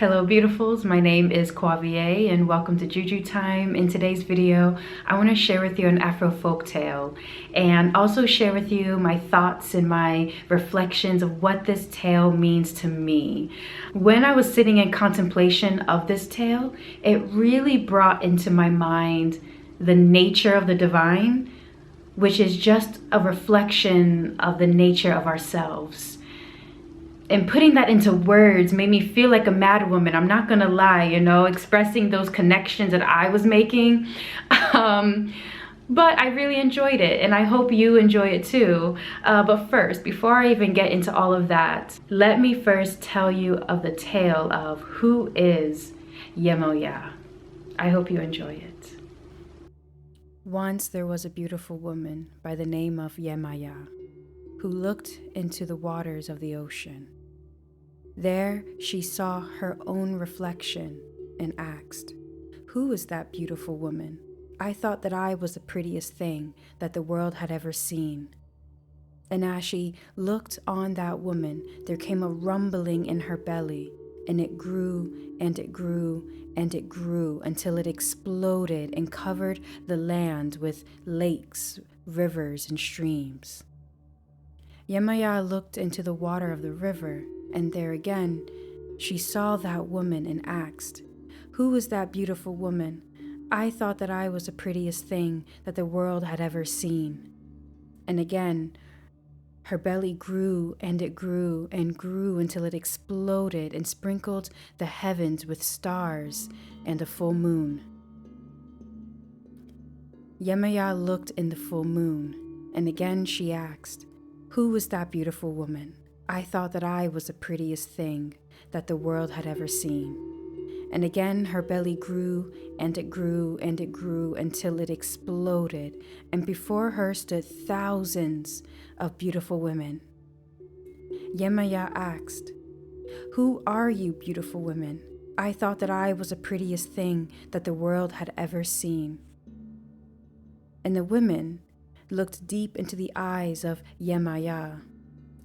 Hello beautifuls, my name is Quavia and welcome to JuJu Thyme. In today's video, I want to share with you an Afro folktale and also share with you my thoughts and my reflections of what this tale means to me. When I was sitting in contemplation of this tale, it really brought into my mind the nature of the divine, which is just a reflection of the nature of ourselves. And putting that into words made me feel like a mad woman. I'm not gonna lie, expressing those connections that I was making. But I really enjoyed it and I hope you enjoy it too. But first, before I even get into all of that, let me first tell you of the tale of who is Yemoyá. I hope you enjoy it. Once there was a beautiful woman by the name of Yemaya who looked into the waters of the ocean. There she saw her own reflection and asked, "Who is that beautiful woman? I thought that I was the prettiest thing that the world had ever seen." And as she looked on that woman, there came a rumbling in her belly, and it grew and it grew and it grew until it exploded and covered the land with lakes, rivers, and streams. Yemaya looked into the water of the river, and there again she saw that woman and asked, "Who is that beautiful woman? I thought that I was the prettiest thing that the world had ever seen." And again, her belly grew and it grew and grew until it exploded and sprinkled the heavens with stars and a full moon. Yemaya looked in the full moon, and again she asked, "Who was that beautiful woman? I thought that I was the prettiest thing that the world had ever seen." And again her belly grew and it grew and it grew until it exploded, and before her stood thousands of beautiful women. Yemaya asked, "Who are you, beautiful women? I thought that I was the prettiest thing that the world had ever seen." And the women looked deep into the eyes of Yemaya,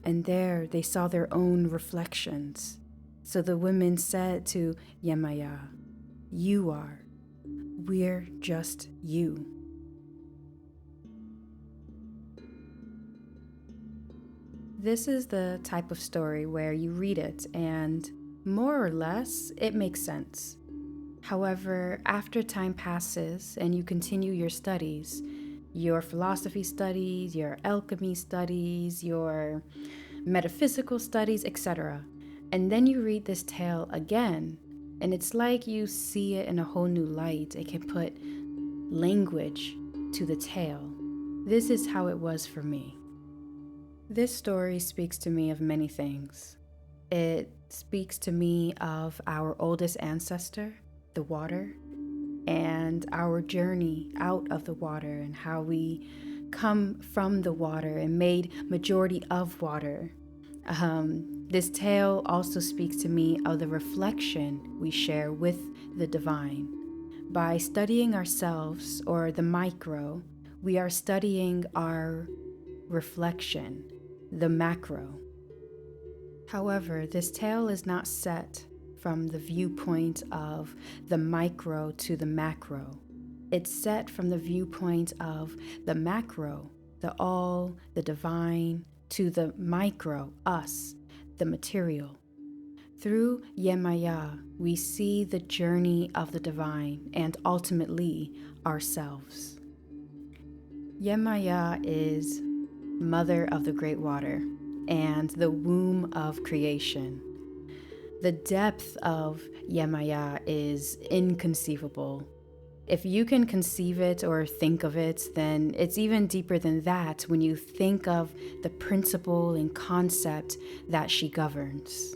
and there they saw their own reflections. So the women said to Yemaya, "You are. We're just you." This is the type of story where you read it and more or less it makes sense. However, after time passes and you continue your studies, your philosophy studies, your alchemy studies, your metaphysical studies, etc. And then you read this tale again, and it's like you see it in a whole new light. It can put language to the tale. This is how it was for me. This story speaks to me of many things. It speaks to me of our oldest ancestor, the water, and our journey out of the water and how we come from the water and made majority of water. This tale also speaks to me of the reflection we share with the divine. By studying ourselves, or the micro, we are studying our reflection, the macro. However, this tale is not set from the viewpoint of the micro to the macro. It's set from the viewpoint of the macro, the all, the divine, to the micro, us, the material. Through Yemaya, we see the journey of the divine and ultimately ourselves. Yemaya is mother of the great water and the womb of creation. The depth of Yemaya is inconceivable. If you can conceive it or think of it, then it's even deeper than that when you think of the principle and concept that she governs.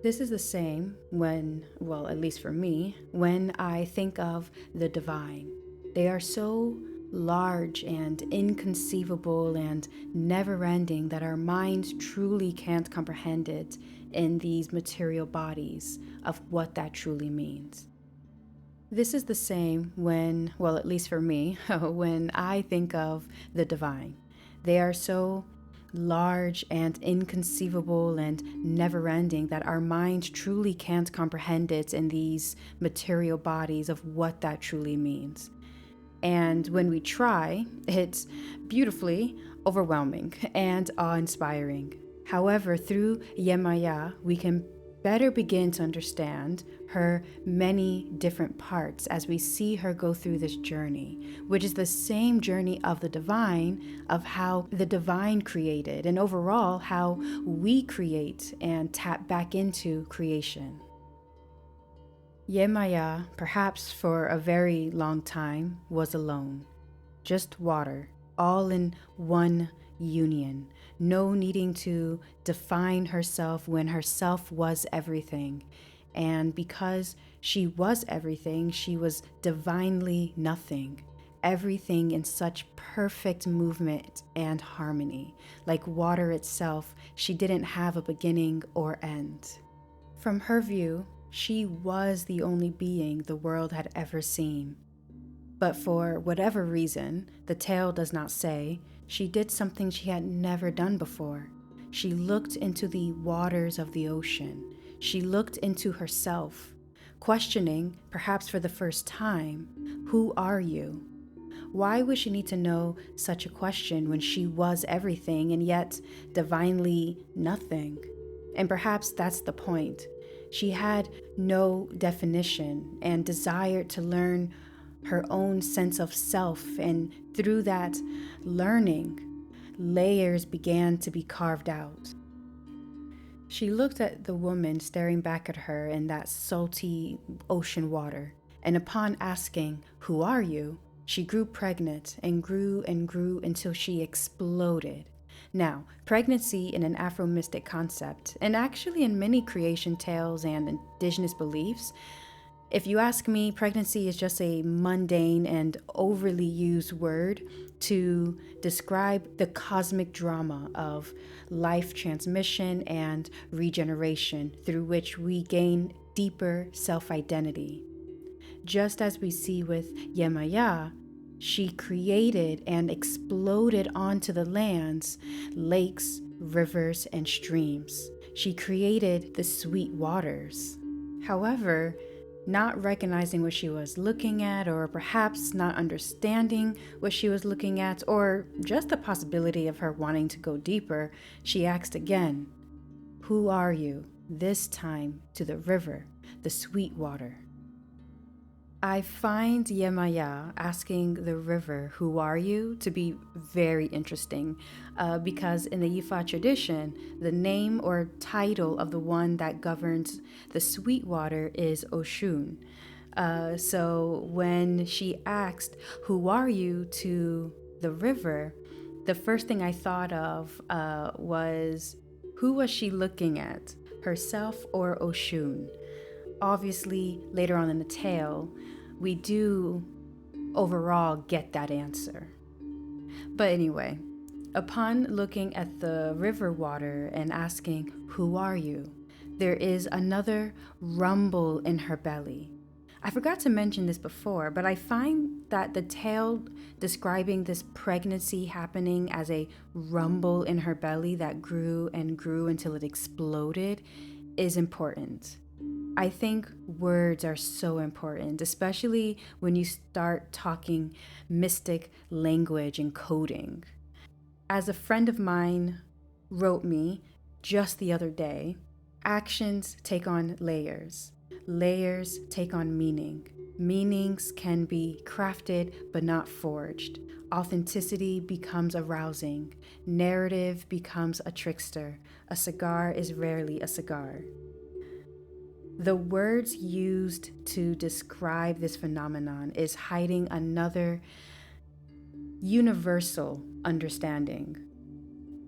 This is the same when, well, at least for me, when I think of the divine. They are so large and inconceivable and never-ending that our minds truly can't comprehend it in these material bodies of what that truly means. This is the same when, well, at least for me, when I think of the divine. They are so large and inconceivable and never-ending that our mind truly can't comprehend it in these material bodies of what that truly means. And when we try, it's beautifully overwhelming and awe-inspiring. However, through Yemaya, we can better begin to understand her many different parts as we see her go through this journey, which is the same journey of the divine, of how the divine created, and overall how we create and tap back into creation. Yemaya, perhaps for a very long time, was alone. Just water, all in one union. No needing to define herself when herself was everything. And because she was everything, she was divinely nothing. Everything in such perfect movement and harmony. Like water itself, she didn't have a beginning or end. From her view, she was the only being the world had ever seen. But for whatever reason, the tale does not say, she did something she had never done before. She looked into the waters of the ocean. She looked into herself, questioning, perhaps for the first time, who are you? Why would she need to know such a question when she was everything and yet divinely nothing? And perhaps that's the point. She had no definition and desired to learn her own sense of self, and through that learning, layers began to be carved out. She looked at the woman staring back at her in that salty ocean water, and upon asking, "Who are you?" she grew pregnant and grew until she exploded. Now, pregnancy in an Afro-mystic concept, and actually in many creation tales and indigenous beliefs, if you ask me, pregnancy is just a mundane and overly used word to describe the cosmic drama of life transmission and regeneration through which we gain deeper self-identity. Just as we see with Yemaya, she created and exploded onto the lands, lakes, rivers, and streams. She created the sweet waters. However, not recognizing what she was looking at, or perhaps not understanding what she was looking at, or just the possibility of her wanting to go deeper, she asked again, "Who are you?" This time to the river, the sweet water. I find Yemaya asking the river, "Who are you?" to be very interesting because in the Yifa tradition, the name or title of the one that governs the sweet water is Oshun. So when she asked, "Who are you?" to the river, the first thing I thought of was, who was she looking at, herself or Oshun? Obviously, later on in the tale, we do overall get that answer. But anyway, upon looking at the river water and asking, "Who are you?" there is another rumble in her belly. I forgot to mention this before, but I find that the tale describing this pregnancy happening as a rumble in her belly that grew and grew until it exploded is important. I think words are so important, especially when you start talking mystic language and coding. As a friend of mine wrote me just the other day, actions take on layers. Layers take on meaning. Meanings can be crafted but not forged. Authenticity becomes arousing. Narrative becomes a trickster. A cigar is rarely a cigar. The words used to describe this phenomenon is hiding another universal understanding.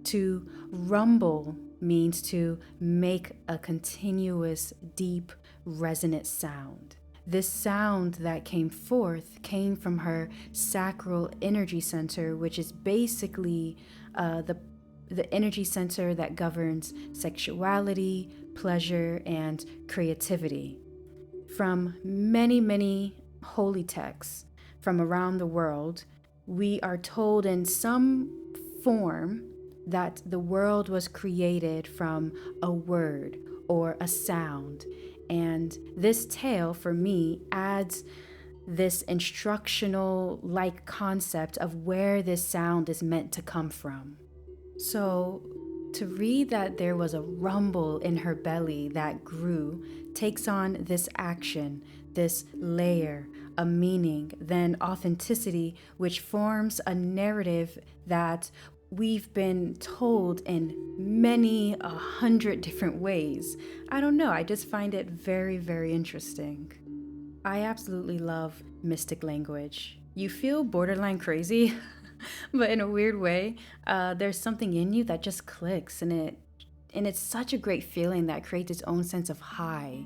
To rumble means to make a continuous, deep, resonant sound. This sound that came forth came from her sacral energy center, which is basically the energy center that governs sexuality, pleasure, and creativity. From many, many holy texts from around the world, we are told in some form that the world was created from a word or a sound. And this tale, for me, adds this instructional like concept of where this sound is meant to come from. So, to read that there was a rumble in her belly that grew takes on this action, this layer, a meaning, then authenticity, which forms a narrative that we've been told in many 100 different ways. I don't know, I just find it very, very interesting. I absolutely love mystic language. You feel borderline crazy, but in a weird way. There's something in you that just clicks, and it's such a great feeling that creates its own sense of high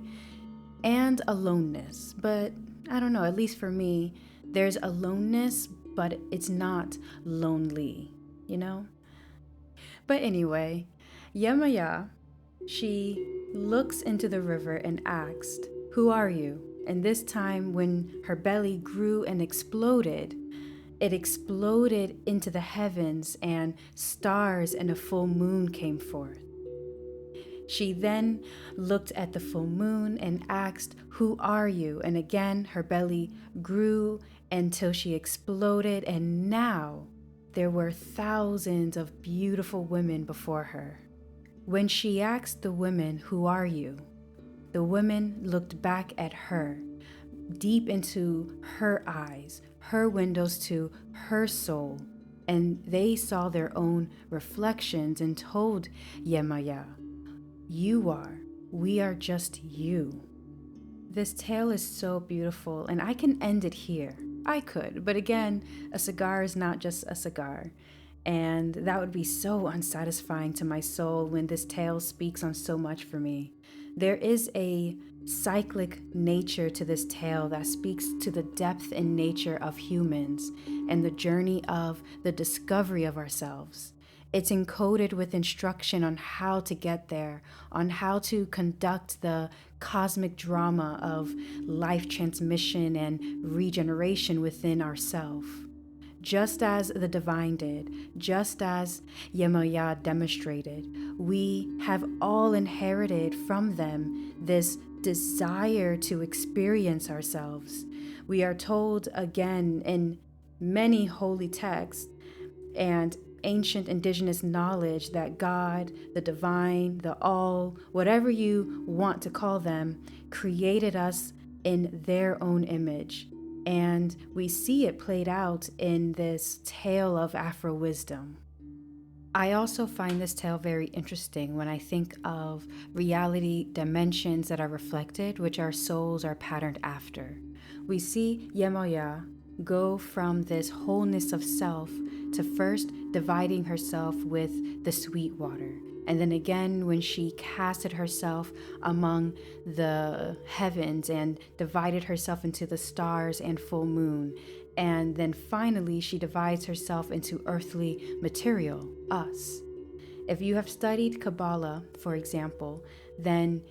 and aloneness. But I don't know, at least for me, there's aloneness, but it's not lonely, you know? But anyway, Yemaya, she looks into the river and asked, "Who are you?" And this time, when her belly grew and exploded, it exploded into the heavens, and stars and a full moon came forth. She then looked at the full moon and asked, "Who are you?" And again, her belly grew until she exploded, and now there were thousands of beautiful women before her. When she asked the women, "Who are you?" the women looked back at her, deep into her eyes, her windows to her soul, and they saw their own reflections and told Yemaya, we are just you." This tale is so beautiful, and I can end it here. I could, but again, a cigar is not just a cigar. And that would be so unsatisfying to my soul when this tale speaks on so much for me. There is a cyclic nature to this tale that speaks to the depth and nature of humans and the journey of the discovery of ourselves. It's encoded with instruction on how to get there, on how to conduct the cosmic drama of life transmission and regeneration within ourselves. Just as the divine did, just as Yemoyá demonstrated, we have all inherited from them this desire to experience ourselves. We are told again in many holy texts and ancient indigenous knowledge that God, the divine, the all, whatever you want to call them, created us in their own image. And we see it played out in this tale of Afro wisdom. I also find this tale very interesting when I think of reality dimensions that are reflected, which our souls are patterned after. We see Yemoyá go from this wholeness of self to first dividing herself with the sweet water. And then again, when she casted herself among the heavens and divided herself into the stars and full moon. And then finally, she divides herself into earthly material, us. If you have studied Kabbalah, for example, then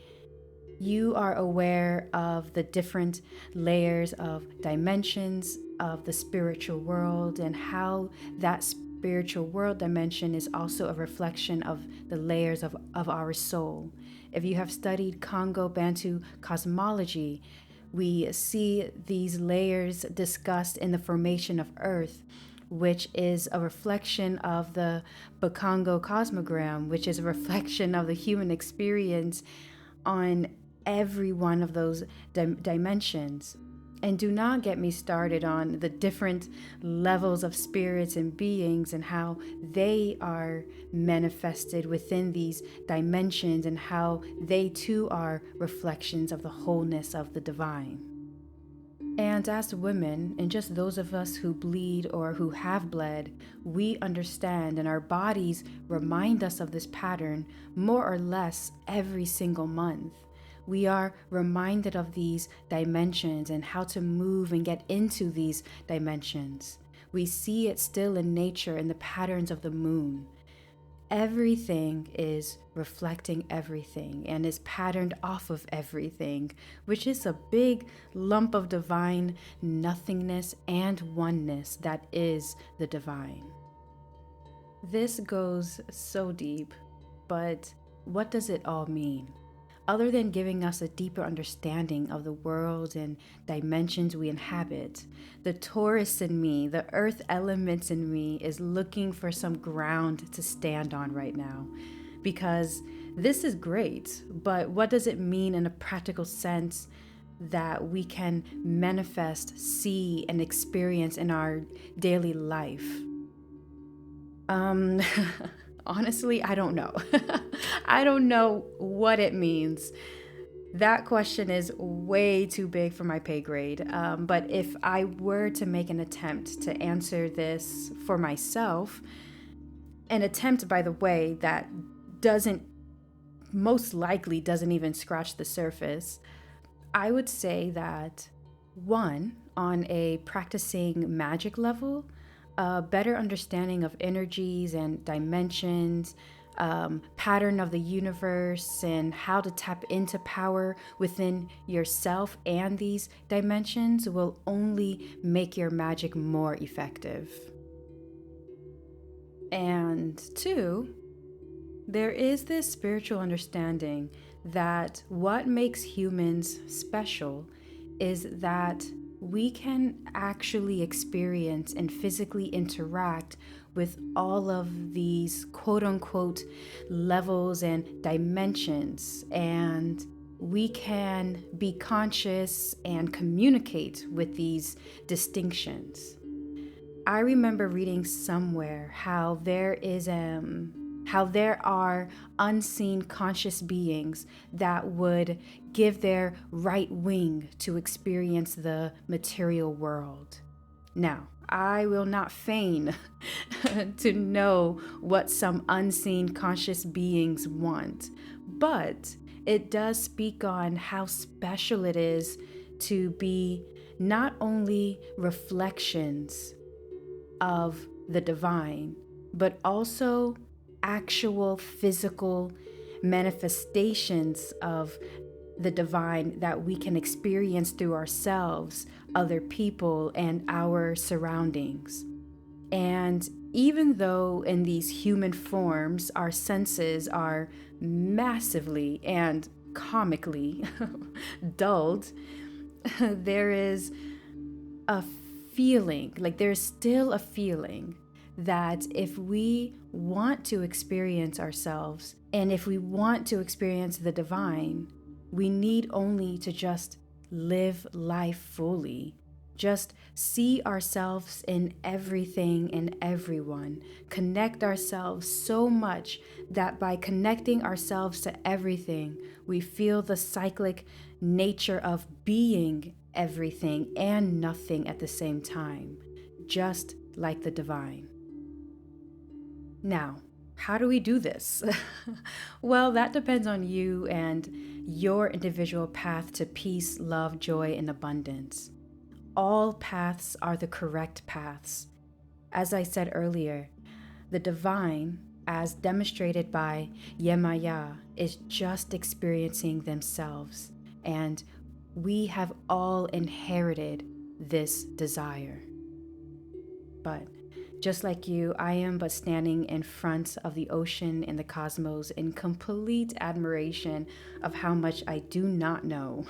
you are aware of the different layers of dimensions of the spiritual world and how that spiritual world dimension is also a reflection of the layers of our soul. If you have studied Congo Bantu cosmology, we see these layers discussed in the formation of Earth, which is a reflection of the Bakongo cosmogram, which is a reflection of the human experience on every one of those dimensions. And do not get me started on the different levels of spirits and beings and how they are manifested within these dimensions and how they too are reflections of the wholeness of the divine. And as women, and just those of us who bleed or who have bled, we understand, and our bodies remind us of this pattern more or less every single month. We are reminded of these dimensions and how to move and get into these dimensions. We see it still in nature in the patterns of the moon. Everything is reflecting everything and is patterned off of everything, which is a big lump of divine nothingness and oneness that is the divine. This goes so deep, but what does it all mean? Other than giving us a deeper understanding of the world and dimensions we inhabit, the Taurus in me, the earth elements in me, is looking for some ground to stand on right now. Because this is great, but what does it mean in a practical sense that we can manifest, see, and experience in our daily life? Honestly, I don't know. I don't know what it means. That question is way too big for my pay grade. But if I were to make an attempt to answer this for myself, an attempt, by the way, that doesn't most likely doesn't even scratch the surface, I would say that one, on a practicing magic level, a better understanding of energies and dimensions, pattern of the universe, and how to tap into power within yourself and these dimensions will only make your magic more effective. And two, there is this spiritual understanding that what makes humans special is that we can actually experience and physically interact with all of these quote unquote levels and dimensions, and we can be conscious and communicate with these distinctions. I remember reading somewhere how there are unseen conscious beings that would give their right wing to experience the material world. Now, I will not feign to know what some unseen conscious beings want, but it does speak on how special it is to be not only reflections of the divine, but also actual physical manifestations of the divine that we can experience through ourselves, other people, and our surroundings. And even though in these human forms our senses are massively and comically dulled, there is a feeling, like there's still a feeling that if we want to experience ourselves and if we want to experience the divine, we need only to just live life fully. Just see ourselves in everything and everyone. Connect ourselves so much that by connecting ourselves to everything, we feel the cyclic nature of being everything and nothing at the same time, just like the divine. Now, how do we do this? Well, that depends on you and your individual path to peace, love, joy, and abundance. All paths are the correct paths. As I said earlier, the divine, as demonstrated by Yemaya, is just experiencing themselves, and we have all inherited this desire. But just like you, I am but standing in front of the ocean and the cosmos in complete admiration of how much I do not know.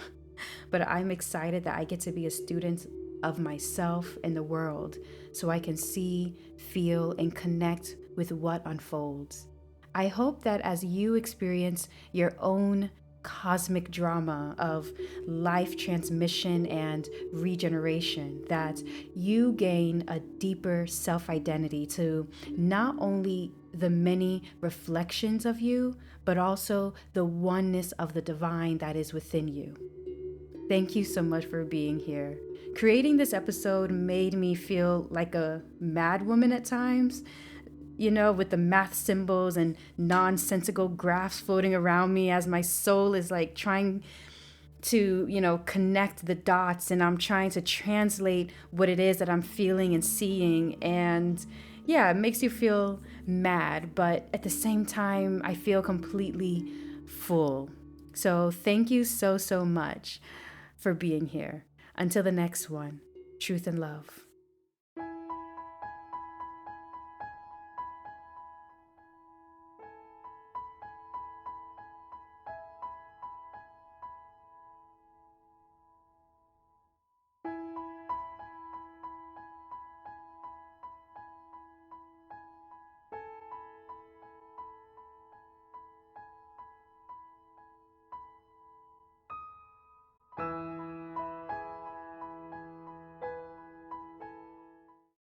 But I'm excited that I get to be a student of myself and the world so I can see, feel, and connect with what unfolds. I hope that as you experience your own cosmic drama of life transmission and regeneration, that you gain a deeper self-identity to not only the many reflections of you, but also the oneness of the divine that is within you. Thank you so much for being here. Creating this episode made me feel like a mad woman at times, with the math symbols and nonsensical graphs floating around me as my soul is like trying to, connect the dots, and I'm trying to translate what it is that I'm feeling and seeing. And yeah, it makes you feel mad, but at the same time, I feel completely full. So thank you so, so much for being here. Until the next one, truth and love.